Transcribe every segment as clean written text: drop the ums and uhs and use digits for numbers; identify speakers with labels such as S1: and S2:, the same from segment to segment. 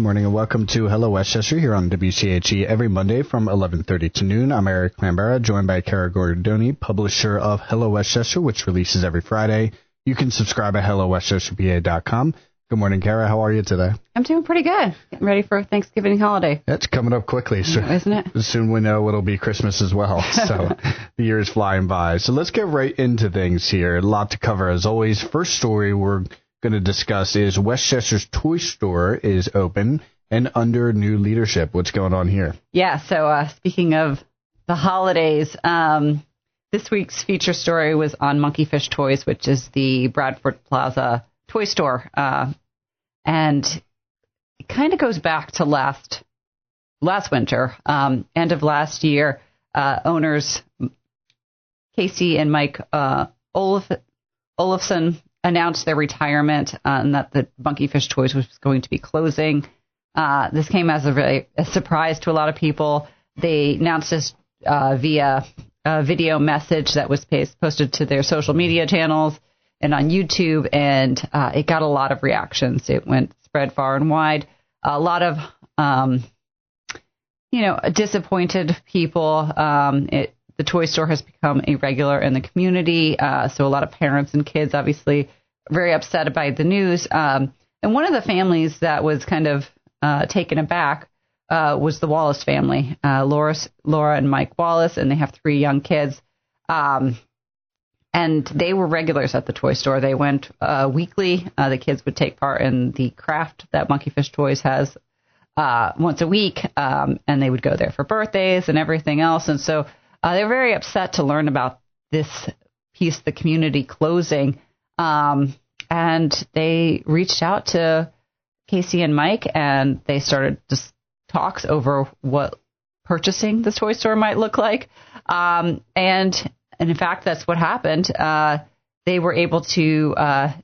S1: morning and welcome to Hello Westchester here on WCHE every Monday from 11:30 to noon. I'm Eric Lambera, joined by Cara Corridoni, publisher of Hello Westchester, which releases every Friday. You can subscribe at hellowestchesterpa.com. Good morning, Cara. How are you today?
S2: I'm doing pretty good. Getting ready for Thanksgiving holiday.
S1: It's coming up quickly, so
S2: isn't it?
S1: Soon we know it'll be Christmas as well. So the year is flying by. So let's get right into things here. A lot to cover as always. First story we're going to discuss is Westchester's toy store is open and under new leadership. What's going on here?
S2: Yeah, so speaking of the holidays, this week's feature story was on Monkeyfish Toys, which is the Bradford Plaza toy store. And it kind of goes back to last winter, end of last year. Owners Casey and Mike Olafson announced their retirement and that the Monkeyfish Toys was going to be closing. This came as a surprise to a lot of people. They announced this via a video message that was posted to their social media channels and on YouTube, and it got a lot of reactions. It spread far and wide. A lot of, disappointed people. The toy store has become a regular in the community, so a lot of parents and kids obviously very upset by the news. And one of the families that was kind of taken aback was the Wallace family, Laura and Mike Wallace, and they have 3 young kids. And they were regulars at the toy store. They went weekly. The kids would take part in the craft that Monkeyfish Toys has once a week, and they would go there for birthdays and everything else. And so they were very upset to learn about this piece of the community closing. And they reached out to Casey and Mike, and they started just talks over what purchasing this toy store might look like. And in fact, that's what happened. They were able to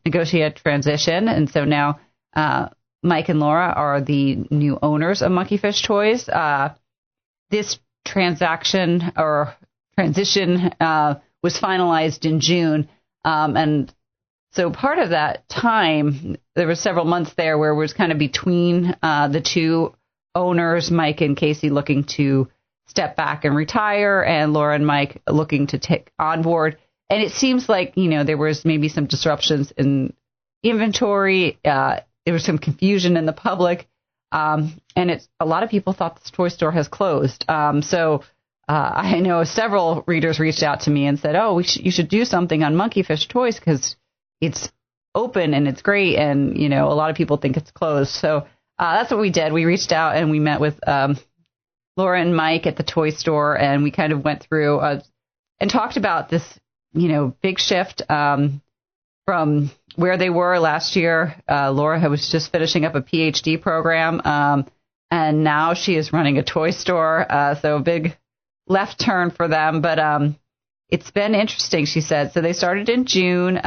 S2: negotiate a transition. And so now Mike and Laura are the new owners of Monkeyfish Toys. This transition was finalized in June. And so part of that time, there were several months there where it was kind of between the two owners, Mike and Casey, looking to step back and retire, and Laura and Mike looking to take on board. And it seems like, there was maybe some disruptions in inventory. There was some confusion in the public. And a lot of people thought this toy store has closed. So I know several readers reached out to me and said, you should do something on Monkeyfish Toys because it's open and it's great. And, a lot of people think it's closed. So that's what we did. We reached out and we met with Laura and Mike at the toy store, and we kind of went through and talked about this, big shift from where they were last year. Laura was just finishing up a PhD program, and now she is running a toy store. So a big left turn for them, but it's been interesting, she said. So they started in June,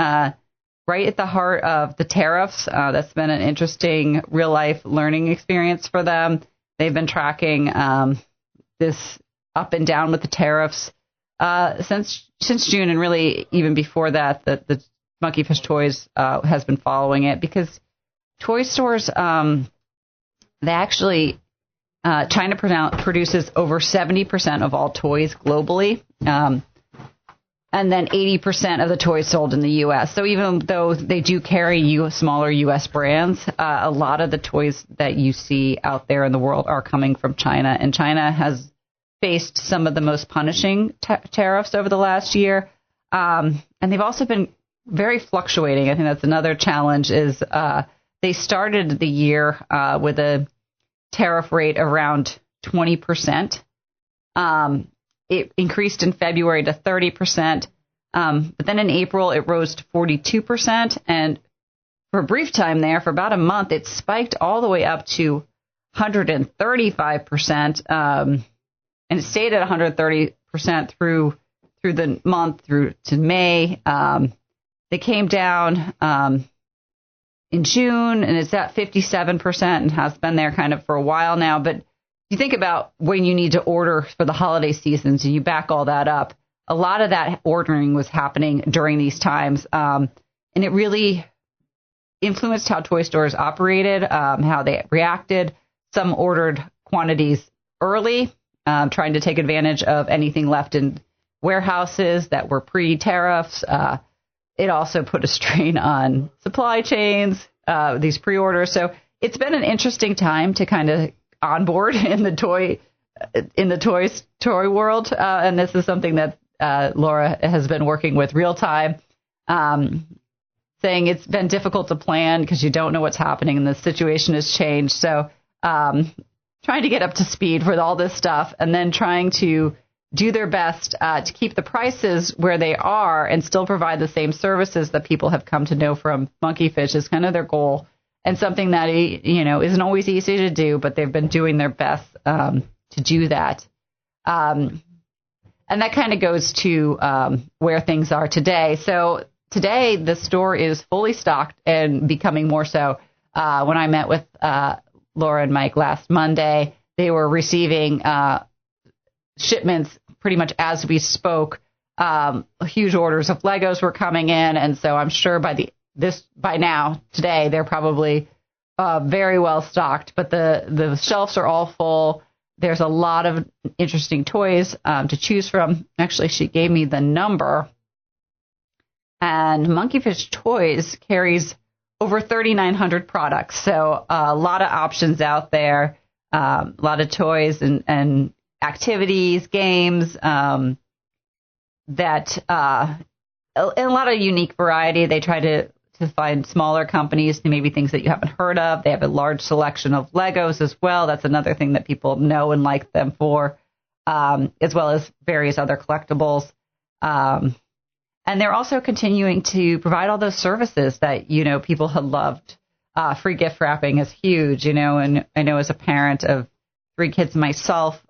S2: right at the heart of the tariffs. That's been an interesting real-life learning experience for them. They've been tracking this up and down with the tariffs since June, and really even before that, the Monkeyfish Toys has been following it because toy stores, they actually, China produces over 70% of all toys globally, and then 80% of the toys sold in the U.S. So even though they do carry smaller U.S. brands, a lot of the toys that you see out there in the world are coming from China. And China has faced some of the most punishing tariffs over the last year. And they've also been very fluctuating. I think that's another challenge is they started the year with a tariff rate around 20%. It increased in February to 30%, but then in April it rose to 42%, and for a brief time there, for about a month, it spiked all the way up to 135%, and it stayed at 130% through the month through to May. They came down in June, and it's at 57% and has been there kind of for a while now, but you think about when you need to order for the holiday seasons and you back all that up, a lot of that ordering was happening during these times. And it really influenced how toy stores operated, how they reacted. some ordered quantities early, trying to take advantage of anything left in warehouses that were pre-tariffs. It also put a strain on supply chains, these pre-orders. So it's been an interesting time to kind of onboard in the toy world. And this is something that Laura has been working with real time, saying it's been difficult to plan because you don't know what's happening and the situation has changed. So trying to get up to speed with all this stuff and then trying to do their best to keep the prices where they are and still provide the same services that people have come to know from Monkeyfish is kind of their goal, and something that, isn't always easy to do, but they've been doing their best to do that. And that kind of goes to where things are today. So today, the store is fully stocked and becoming more so. When I met with Laura and Mike last Monday, they were receiving shipments pretty much as we spoke. Huge orders of Legos were coming in, and so I'm sure by now today they're probably very well stocked. But the shelves are all full. There's a lot of interesting toys to choose from. Actually, she gave me the number, and Monkeyfish Toys carries over 3,900 products, so a lot of options out there, a lot of toys and activities, games, and a lot of unique variety. They try to find smaller companies, maybe things that you haven't heard of. They have a large selection of Legos as well. That's another thing that people know and like them for, as well as various other collectibles. And they're also continuing to provide all those services that, people have loved. Free gift wrapping is huge, and I know as a parent of 3 kids myself,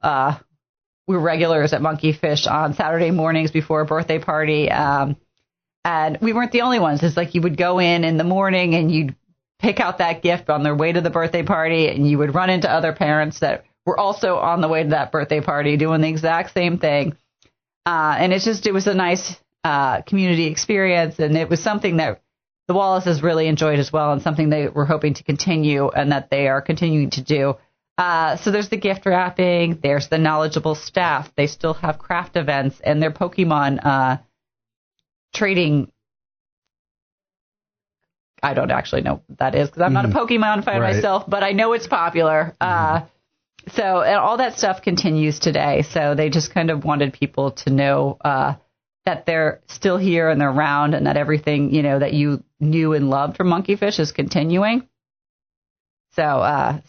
S2: we were regulars at Monkeyfish on Saturday mornings before a birthday party. And we weren't the only ones. It's like you would go in the morning and you'd pick out that gift on their way to the birthday party, and you would run into other parents that were also on the way to that birthday party doing the exact same thing. And it was a nice community experience, and it was something that the Wallaces really enjoyed as well, and something they were hoping to continue and that they are continuing to do. So there's the gift wrapping, there's the knowledgeable staff. They still have craft events and their Pokemon trading. I don't actually know what that is because I'm not a Pokemon fan myself, but I know it's popular. So and all that stuff continues today. So they just kind of wanted people to know that they're still here and they're around, and that everything, that you knew and loved from Monkeyfish is continuing. And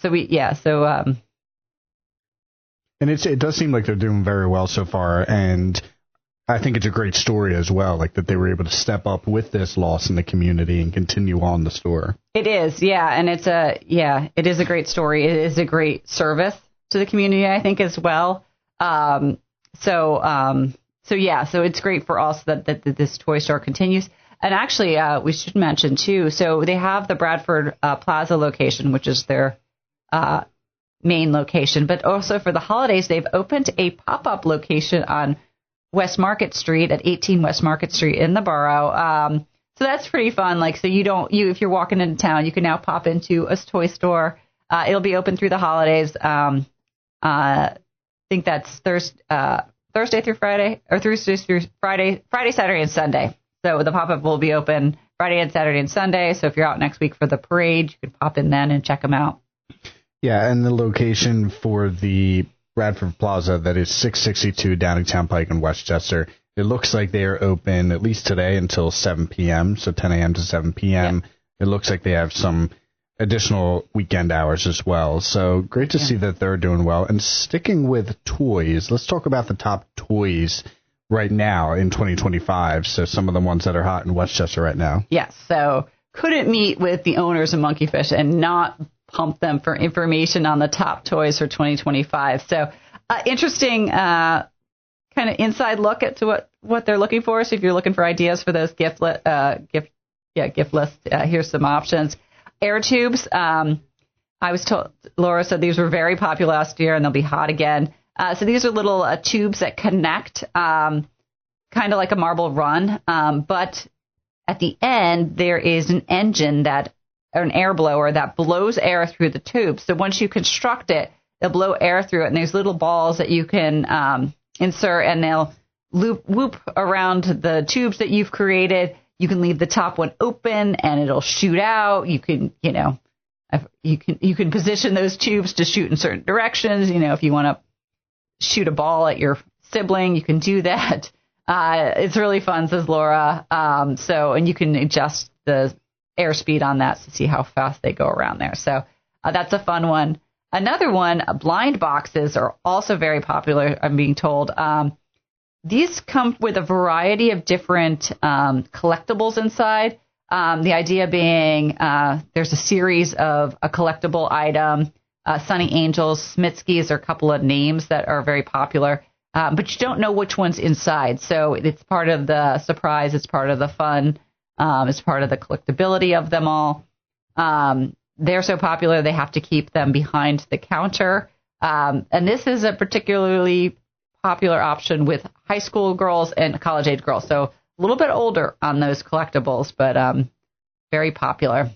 S1: it does seem like they're doing very well so far, and I think it's a great story as well, like that they were able to step up with this loss in the community and continue on the store. It
S2: is, yeah, and it is a great story. It is a great service to the community, I think, as well. So it's great for us that this toy store continues. And actually, we should mention, too, so they have the Bradford Plaza location, which is their main location. But also for the holidays, they've opened a pop-up location on West Market Street at 18 West Market Street in the borough. So that's pretty fun. Like, so if you're walking into town, you can now pop into a toy store. It'll be open through the holidays. I think that's Thursday through Friday, or Thursday through Friday, Saturday, and Sunday. So the pop-up will be open Friday and Saturday and Sunday. So if you're out next week for the parade, you can pop in then and check them out.
S1: Yeah, and the location for the Bradford Plaza, that is 662 Downingtown Pike in Westchester. It looks like they are open at least today until 7 p.m., so 10 a.m. to 7 p.m. Yeah. It looks like they have some additional weekend hours as well. So great to see that they're doing well. And sticking with toys, let's talk about the top toys right now in 2025. So some of the ones that are hot in Westchester right now.
S2: Yes. So couldn't meet with the owners of Monkeyfish and not pump them for information on the top toys for 2025. So interesting kind of inside look at to what they're looking for. So if you're looking for ideas for those gift list, here's some options. Air tubes. I was told, Laura said these were very popular last year and they'll be hot again. So these are little tubes that connect, kind of like a marble run. But at the end, there is an engine that an air blower that blows air through the tube. So once you construct it, they'll blow air through it, and there's little balls that you can insert, and they'll whoop around the tubes that you've created. You can leave the top one open, and it'll shoot out. You can, you can position those tubes to shoot in certain directions. If you want to shoot a ball at your sibling, you can do that. It's really fun, says Laura. And you can adjust the airspeed on that to see how fast they go around there. So that's a fun one. Another one, blind boxes are also very popular, I'm being told. These come with a variety of different collectibles inside. The idea being there's a series of a collectible item. Sunny Angels, Smitsky's are a couple of names that are very popular. But you don't know which one's inside. So it's part of the surprise. It's part of the fun. It's part of the collectability of them all. They're so popular, they have to keep them behind the counter. And this is a particularly popular option with high school girls and college-age girls. So a little bit older on those collectibles, but very popular.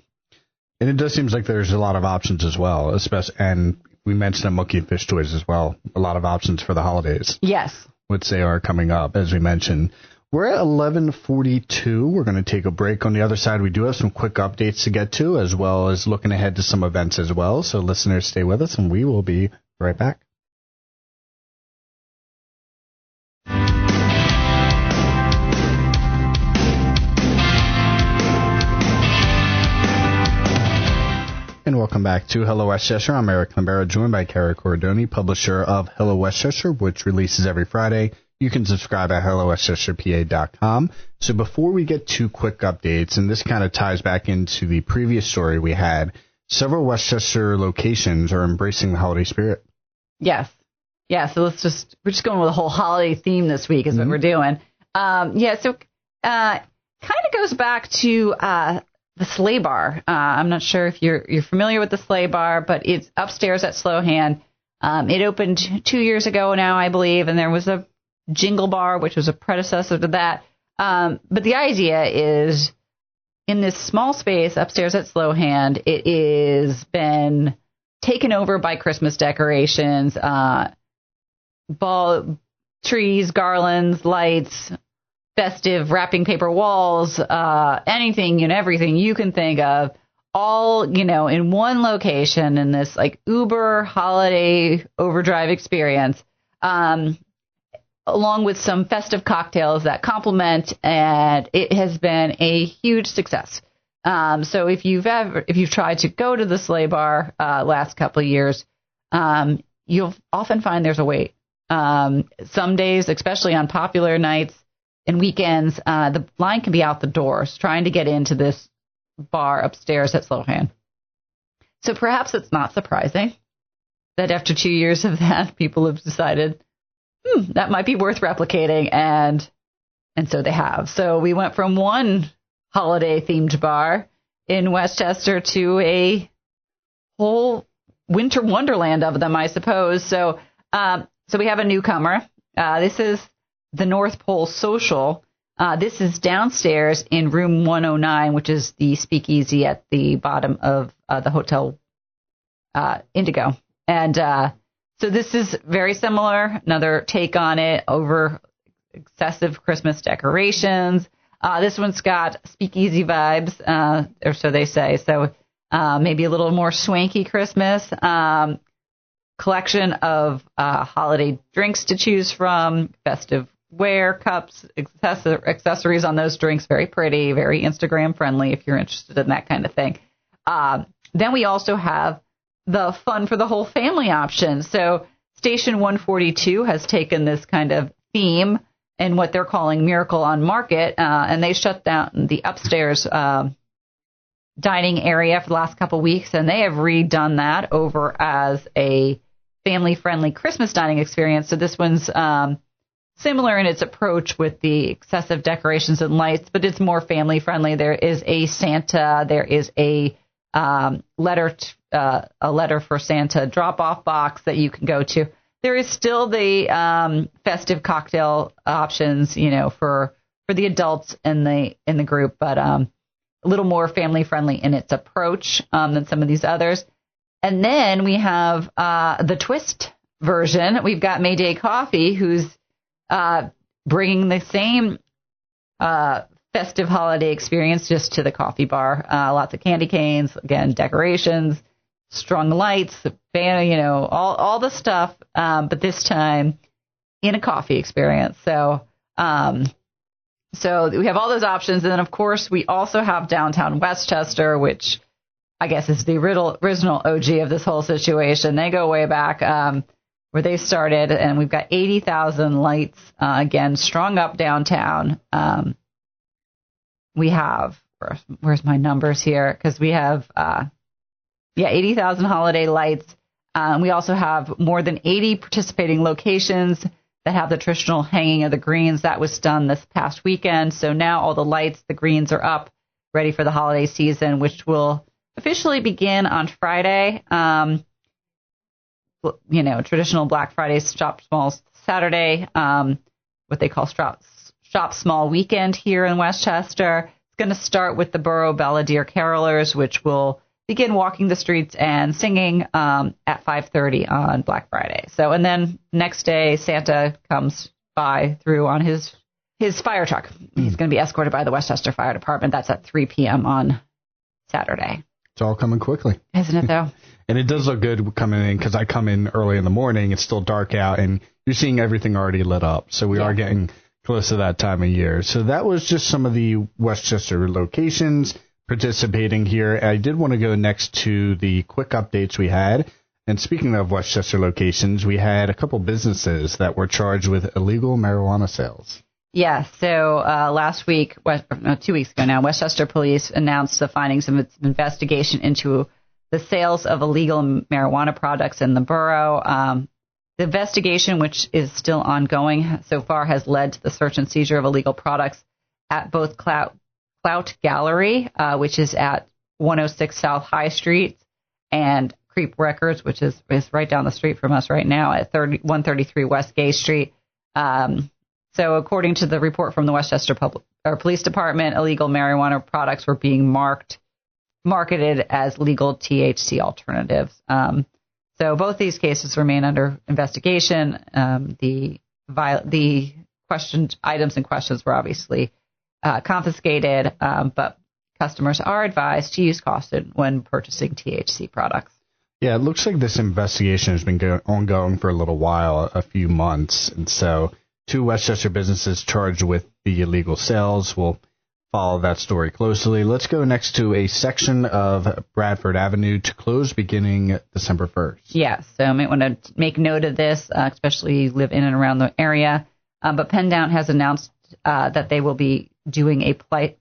S1: And it does seem like there's a lot of options as well, and we mentioned the Monkey and Fish toys as well. A lot of options for the holidays.
S2: Yes.
S1: Which they are coming up, as we mentioned. We're at 11:42. We're going to take a break. On the other side, we do have some quick updates to get to, as well as looking ahead to some events as well. So listeners, stay with us, and we will be right back. And welcome back to Hello Westchester. I'm Eric Lambera, joined by Cara Corridoni, publisher of Hello Westchester, which releases every Friday. You can subscribe at hellowestchesterpa.com. So before we get to quick updates, and this kind of ties back into the previous story we had, several Westchester locations are embracing the holiday spirit.
S2: Yes. Yeah, so we're just going with a whole holiday theme this week is what we're doing. So kind of goes back to the Sleigh Bar. I'm not sure if you're familiar with the Sleigh Bar, but it's upstairs at Slowhand. It opened 2 years ago now, I believe, and there was a Jingle Bar, which was a predecessor to that. But the idea is, in this small space upstairs at Slowhand, it is been taken over by Christmas decorations, trees, garlands, lights, festive wrapping paper walls, anything and everything you can think of, all, in one location in this like uber holiday overdrive experience, along with some festive cocktails that complement, and it has been a huge success. So if you've tried to go to the Sleigh Bar last couple of years, you'll often find there's a wait. Some days, especially on popular nights and weekends, the line can be out the doors trying to get into this bar upstairs at Slowhand. So perhaps it's not surprising that after 2 years of that, people have decided, that might be worth replicating, and so they have. So we went from one holiday-themed bar in Westchester to a whole winter wonderland of them, I suppose. So we have a newcomer. This is the North Pole Social. This is downstairs in room 109, which is the speakeasy at the bottom of the Hotel Indigo. And so this is very similar, another take on it, over excessive Christmas decorations. This one's got speakeasy vibes, or so they say. So maybe a little more swanky Christmas. Collection of holiday drinks to choose from, festive ware, cups, accessories on those drinks. Very pretty, very Instagram friendly if you're interested in that kind of thing. Then we also have the fun for the whole family option. So Station 142 has taken this kind of theme in what they're calling Miracle on Market, and they shut down the upstairs dining area for the last couple of weeks, and they have redone that over as a family-friendly Christmas dining experience. So this one's similar in its approach with the excessive decorations and lights, but it's more family-friendly. There is a Santa, there is a letter for Santa drop-off box that you can go to. There is still the festive cocktail options, for the adults in the group, but a little more family friendly in its approach than some of these others. And then we have the twist version. We've got Mayday Coffee, who's bringing the same festive holiday experience just to the coffee bar. Lots of candy canes, again, decorations, strung lights, all the stuff, but this time in a coffee experience. So we have all those options. And then, of course, we also have downtown Westchester, which I guess is the original OG of this whole situation. They go way back where they started, and we've got 80,000 lights, again, strung up downtown. We have, where's my numbers here? Because we have, 80,000 holiday lights. We also have more than 80 participating locations that have the traditional hanging of the greens. That was done this past weekend. So now all the lights, the greens are up, ready for the holiday season, which will officially begin on Friday. Traditional Black Friday Shop Small Saturday, what they call Shop Small Weekend here in Westchester. It's going to start with the Borough Belvedere Carolers, which will begin walking the streets and singing at 5:30 on Black Friday. So, and then next day, Santa comes through on his fire truck. He's going to be escorted by the Westchester Fire Department. That's at 3 p.m. on Saturday.
S1: It's all coming quickly.
S2: Isn't it, though?
S1: And it does look good coming in, because I come in early in the morning. It's still dark out, and you're seeing everything already lit up. So we are getting close to that time of year. So that was just some of the Westchester locations participating here. I did want to go next to the quick updates we had. And speaking of Westchester locations, we had a couple businesses that were charged with illegal marijuana sales.
S2: Yeah, so last week, 2 weeks ago now, Westchester Police announced the findings of its investigation into the sales of illegal marijuana products in the borough. The investigation, which is still ongoing so far, has led to the search and seizure of illegal products at both Clout Gallery, which is at 106 South High Street, and Creep Records, which is right down the street from us right now at 133 West Gay Street. So according to the report from the Westchester Police Department, illegal marijuana products were being marketed as legal THC alternatives. So both these cases remain under investigation. The items and questions were obviously confiscated, but customers are advised to use caution when purchasing THC products.
S1: Yeah, it looks like this investigation has been ongoing for a little while, a few months. And so 2 Westchester businesses charged with the illegal sales. We'll follow that story closely. Let's go next to a section of Bradford Avenue to close beginning December 1st. Yeah,
S2: so I might want to make note of this, especially if you live in and around the area. But PennDOT has announced that they will be doing a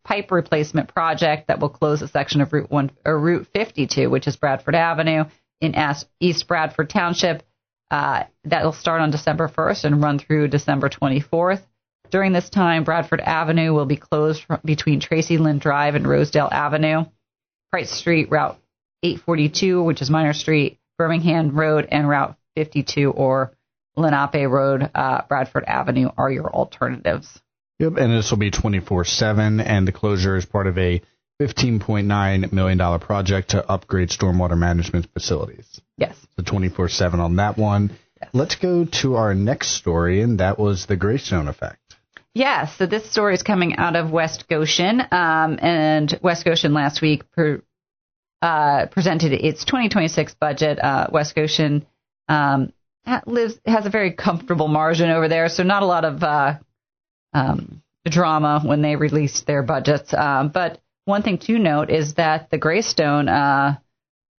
S2: pipe replacement project that will close a section of Route 52, which is Bradford Avenue in East Bradford Township. That will start on December 1st and run through December 24th. During this time, Bradford Avenue will be closed between Tracy Lynn Drive and Rosedale Avenue, Price Street, Route 842, which is Minor Street, Birmingham Road, and Route 52 or Lenape Road, Bradford Avenue are your alternatives.
S1: Yep, and this will be 24/7, and the closure is part of a $15.9 million project to upgrade stormwater management facilities.
S2: Yes.
S1: So 24/7 on that one. Yes. Let's go to our next story, and that was the Greystone effect.
S2: Yes, so this story is coming out of West Goshen, and West Goshen last week presented its 2026 budget. West Goshen has a very comfortable margin over there, so not a lot of drama when they released their budgets. But one thing to note is that the Greystone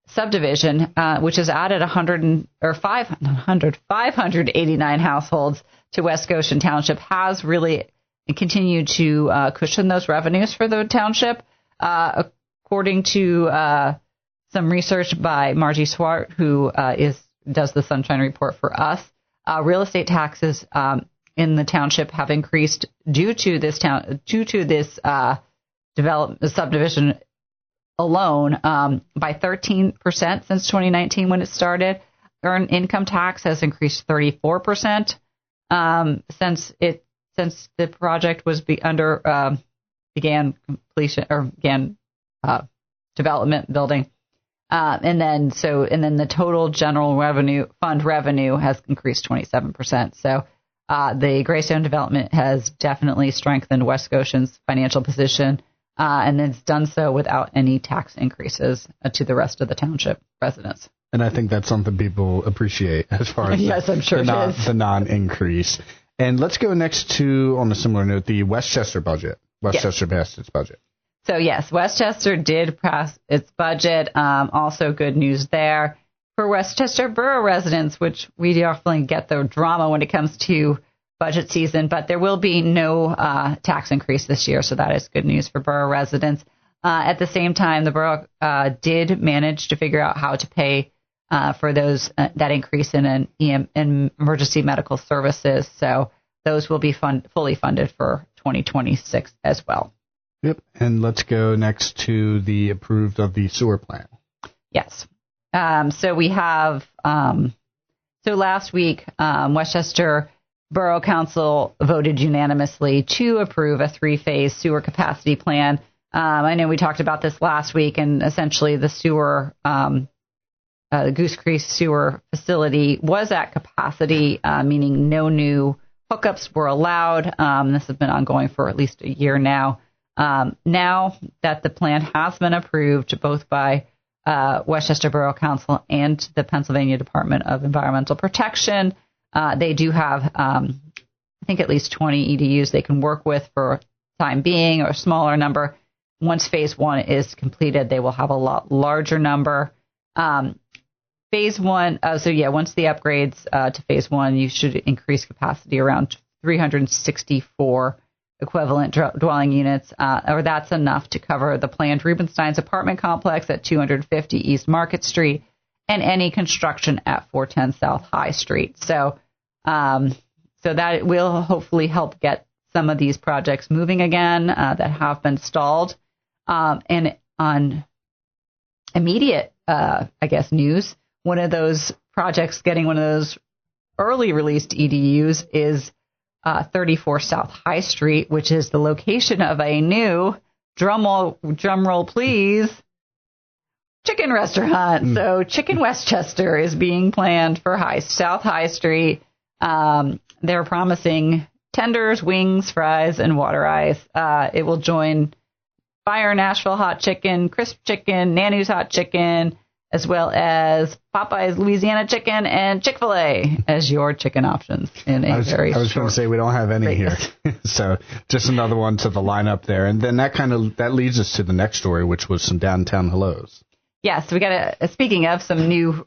S2: subdivision, which has added 589 households to West Goshen Township, has really continued to cushion those revenues for the township. According to some research by Margie Swart, who does the Sunshine Report for us, real estate taxes in the township have increased due to this subdivision alone by 13% since 2019 when it started. Earned income tax has increased 34% since the project was began development building. And then the total general fund revenue has increased 27%. So the Greystone development has definitely strengthened West Scotians' financial position, and it's done so without any tax increases to the rest of the township residents.
S1: And I think that's something people appreciate as far as
S2: yes, I'm sure
S1: the non-increase. And let's go next to, on a similar note, the Westchester budget. Westchester passed its budget.
S2: So, yes, Westchester did pass its budget. Also good news there for Westchester borough residents, which we definitely get the drama when it comes to budget season. But there will be no tax increase this year, so that is good news for borough residents. At the same time, the borough did manage to figure out how to pay for those that increase in emergency medical services. So those will be fully funded for 2026 as well.
S1: Yep. And let's go next to the approved of the sewer plan.
S2: Yes. So we have, so last week, Westchester Borough Council voted unanimously to approve a 3-phase sewer capacity plan. I know we talked about this last week, and essentially the sewer, the Goose Creek sewer facility was at capacity, meaning no new hookups were allowed. This has been ongoing for at least a year now. Now that the plan has been approved both by Westchester Borough Council and the Pennsylvania Department of Environmental Protection, they do have, I think, at least 20 EDUs they can work with for time being, or a smaller number. Once phase 1 is completed, they will have a lot larger number. Phase 1, once the upgrades to phase 1, you should increase capacity around 364 equivalent dwelling units, or that's enough to cover the planned Rubenstein's apartment complex at 250 East Market Street and any construction at 410 South High Street. So that will hopefully help get some of these projects moving again that have been stalled. And on immediate, news, one of those projects getting one of those early released EDUs is 34 South High Street, which is the location of a new, drum roll please, chicken restaurant. So Chicken Westchester is being planned for South High Street. They're promising tenders, wings, fries, and water ice. It will join Fire Nashville Hot Chicken, Crisp Chicken, Nanu's Hot Chicken, as well as Popeye's Louisiana Chicken and Chick-fil-A as your chicken options in a very
S1: I was going to say we don't have any here. So just another one to the lineup there. And then that leads us to the next story, which was some downtown hellos.
S2: Yes, we got speaking of some new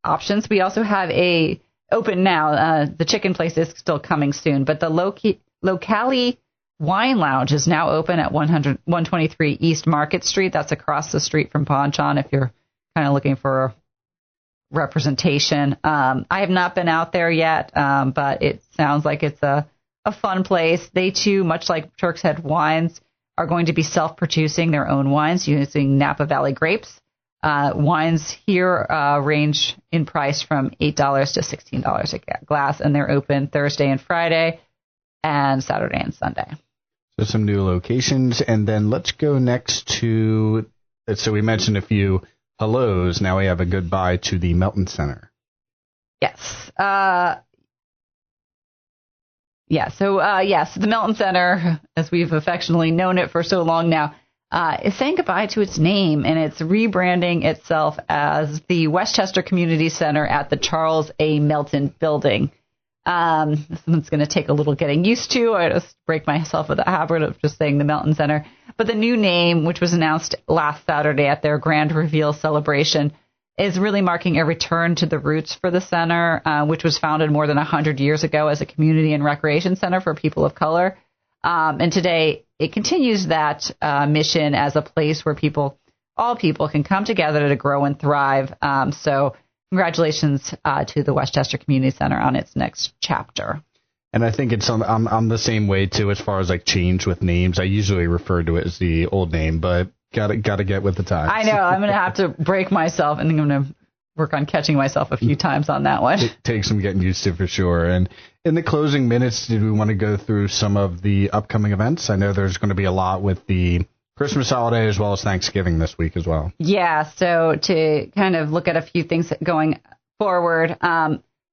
S2: options, we also have a open now. The chicken place is still coming soon, but the Locali Wine Lounge is now open at 123 East Market Street. That's across the street from Ponchon if you're kind of looking for representation. I have not been out there yet, but it sounds like it's a fun place. They, too, much like Turk's Head Wines, are going to be self-producing their own wines using Napa Valley grapes. Wines here range in price from $8 to $16 a glass, and they're open Thursday and Friday and Saturday and Sunday.
S1: So some new locations. And then let's go next to, so we mentioned a few hellos. Now we have a goodbye to the Melton Center.
S2: Yes. Yes, the Melton Center, as we've affectionately known it for so long now, is saying goodbye to its name, and it's rebranding itself as the Westchester Community Center at the Charles A. Melton Building. This one's going to take a little getting used to. I just break myself of the habit of just saying the Melton Center. But the new name, which was announced last Saturday at their grand reveal celebration, is really marking a return to the roots for the center, which was founded more than 100 years ago as a community and recreation center for people of color. And today it continues that mission as a place where all people can come together to grow and thrive. So congratulations to the Westchester Community Center on its next chapter.
S1: And I think I'm the same way, too, as far as like change with names. I usually refer to it as the old name, but got to get with the times.
S2: I know. I'm going to have to break myself, and I'm going to work on catching myself a few times on that one.
S1: It takes some getting used to for sure. And in the closing minutes, did we want to go through some of the upcoming events? I know there's going to be a lot with the Christmas holiday as well as Thanksgiving this week as well.
S2: Yeah, so to kind of look at a few things going forward,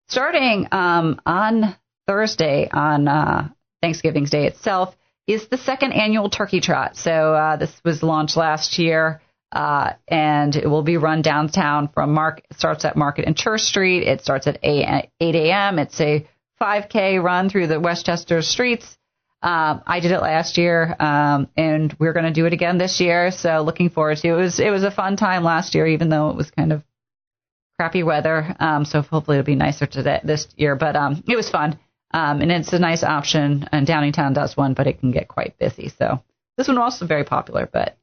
S2: starting on Thursday, on Thanksgiving Day itself, is the second annual Turkey Trot. So this was launched last year, and it will be run downtown from it starts at Market and Church Street. It starts at 8 a.m. It's a 5K run through the Westchester streets. I did it last year, and we're going to do it again this year. So looking forward to it. It was a fun time last year, even though it was kind of crappy weather. So hopefully it'll be nicer this year. But it was fun, and it's a nice option. And Downingtown does one, but it can get quite busy. So this one was also very popular, but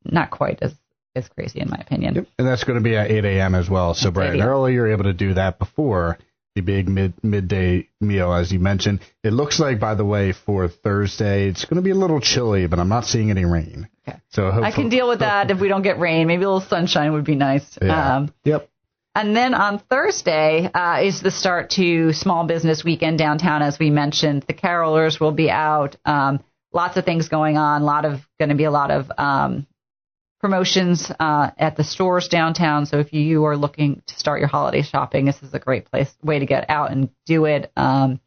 S2: not quite as crazy in my opinion.
S1: Yep. And that's going to be at 8 a.m. as well. So bright and early, you're able to do that before the big midday meal, as you mentioned. It looks like, by the way, for Thursday, it's going to be a little chilly, but I'm not seeing any rain.
S2: Okay.
S1: So
S2: I can deal with that if we don't get rain. Maybe a little sunshine would be nice.
S1: Yeah. Yep.
S2: And then on Thursday is the start to Small Business Weekend downtown, as we mentioned. The carolers will be out. Lots of things going on. Going to be a lot of promotions at the stores downtown. So if you are looking to start your holiday shopping, this is a great way to get out and do it. In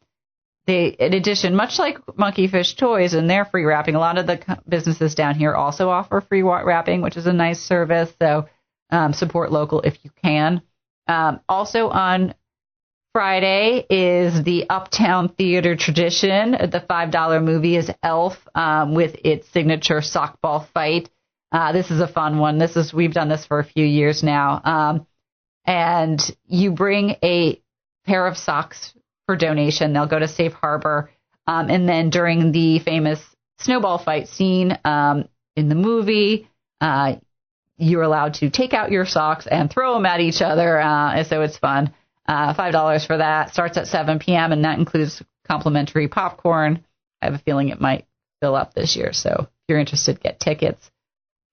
S2: addition, much like Monkeyfish Toys and their free wrapping, a lot of the businesses down here also offer free wrapping, which is a nice service. So support local if you can. Also on Friday is the Uptown Theater tradition. The $5 movie is Elf with its signature sockball fight. This is a fun one. We've done this for a few years now. And you bring a pair of socks for donation. They'll go to Safe Harbor. And then during the famous snowball fight scene in the movie, you're allowed to take out your socks and throw them at each other. So it's fun. $5 for that. Starts at 7 p.m. and that includes complimentary popcorn. I have a feeling it might fill up this year. So if you're interested, get tickets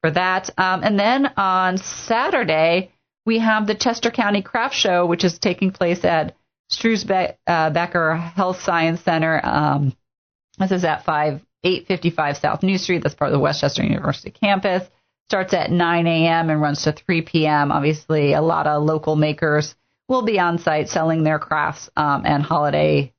S2: for that. And then on Saturday, we have the Chester County Craft Show, which is taking place at Becker Health Science Center. This is at 855 South New Street. That's part of the Westchester University campus. Starts at 9 a.m. and runs to 3 p.m. Obviously, a lot of local makers will be on site selling their crafts and holiday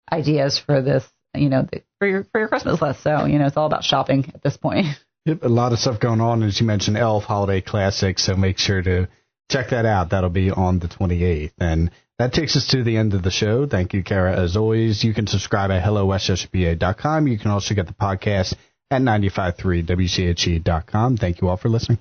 S2: ideas for this, for your Christmas list. So, it's all about shopping at this point.
S1: Yep, a lot of stuff going on. As you mentioned, Elf Holiday Classic, so make sure to check that out. That'll be on the 28th. And that takes us to the end of the show. Thank you, Cara, as always. You can subscribe at HelloWestchesterPA.com. You can also get the podcast at 95.3WCHE.com. Thank you all for listening.